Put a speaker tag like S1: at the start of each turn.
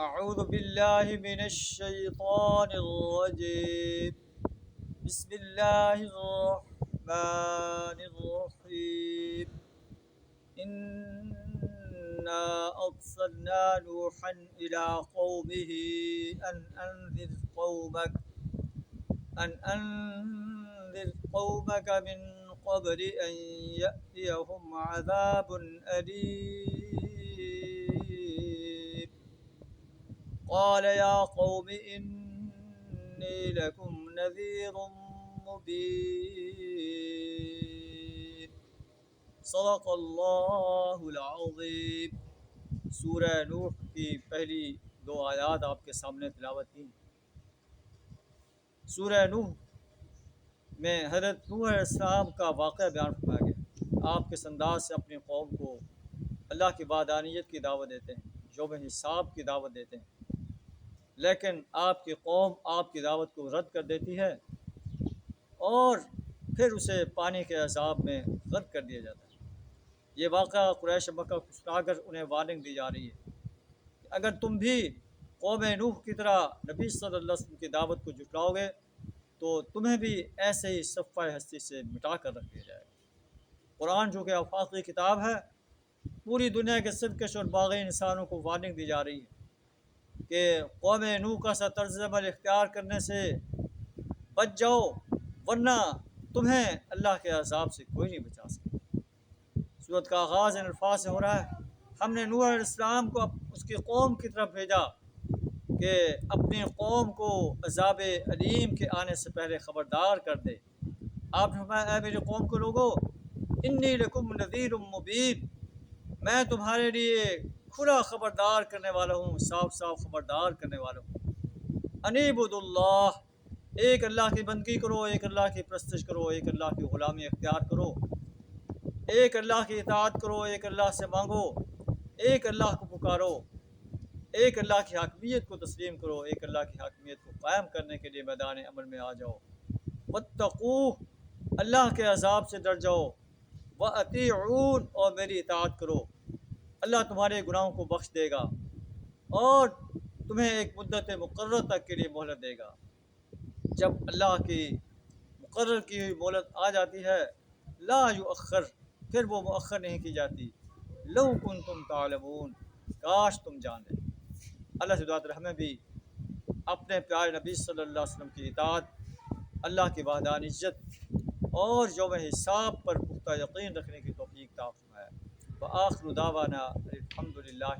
S1: أعوذ بالله من الشيطان الرجيم. بسم الله الرحمن الرحيم. إنا أرسلنا نوحا إلى قومه أن أنذر قومك من قبل أن يأتيهم عذاب أليم. قال يا قوم إني لكم نذير مبين. صدق اللہ العظیم. سورہ نوح کی پہلی دو آیات آپ کے سامنے تلاوت کی. سورہ نوح میں حضرت نوح علیہ السلام کا واقعہ بیان فرمایا گیا. آپ کس انداز سے اپنی قوم کو اللہ کی وحدانیت کی دعوت دیتے ہیں، یوم حساب کی دعوت دیتے ہیں، لیکن آپ کی قوم آپ کی دعوت کو رد کر دیتی ہے اور پھر اسے پانی کے عذاب میں غرق کر دیا جاتا ہے. یہ واقعہ قریش مکہ کو سنا کر انہیں وارننگ دی جا رہی ہے کہ اگر تم بھی قوم نوح کی طرح نبی صلی اللہ علیہ وسلم کی دعوت کو جھٹلاؤ گے تو تمہیں بھی ایسے ہی صفحہ ہستی سے مٹا کر رکھ دیا جائے گا. قرآن جو کہ آفاقی کتاب ہے، پوری دنیا کے سرکش اور باغی انسانوں کو وارننگ دی جا رہی ہے کہ قوم نوح کا سا طرز عمل اختیار کرنے سے بچ جاؤ، ورنہ تمہیں اللہ کے عذاب سے کوئی نہیں بچا سکتا. سورت کا آغاز ان الفاظ سے ہو رہا ہے: ہم نے نوح علیہ السلام کو اس کی قوم کی طرف بھیجا کہ اپنی قوم کو عذاب علیم کے آنے سے پہلے خبردار کر دے. آپ نے فرمایا: اے میری قوم کے لوگو، انی لکم نذیر مبین، میں تمہارے لیے کھلا خبردار کرنے والا ہوں، صاف صاف خبردار کرنے والا ہوں. انیبود اللہ، ایک اللہ کی بندگی کرو، ایک اللہ کی پرستش کرو، ایک اللہ کی غلامی اختیار کرو، ایک اللہ کی اطاعت کرو، ایک اللہ سے مانگو، ایک اللہ کو پکارو، ایک اللہ کی حاکمیت کو تسلیم کرو، ایک اللہ کی حاکمیت کو قائم کرنے کے لیے میدان عمل میں آ جاؤ. واتقوہ، اللہ کے عذاب سے ڈر جاؤ. واطیعون، اور میری اطاعت کرو. اللہ تمہارے گناہوں کو بخش دے گا اور تمہیں ایک مدت مقرر تک کے لیے مہلت دے گا. جب اللہ کی مقرر کی ہوئی مہلت آ جاتی ہے، لا یؤخر، پھر وہ مؤخر نہیں کی جاتی. لو کنتم تعلمون، کاش تم جان لیں. اللہ سے دعا ہے ہمیں بھی اپنے پیارے نبی صلی اللہ علیہ وسلم کی اطاعت، اللہ کی وحدانیت اور یوم حساب پر پختہ یقین رکھنے کی توفیق عطا فرمائے. وآخر دعوانا الحمدللہ.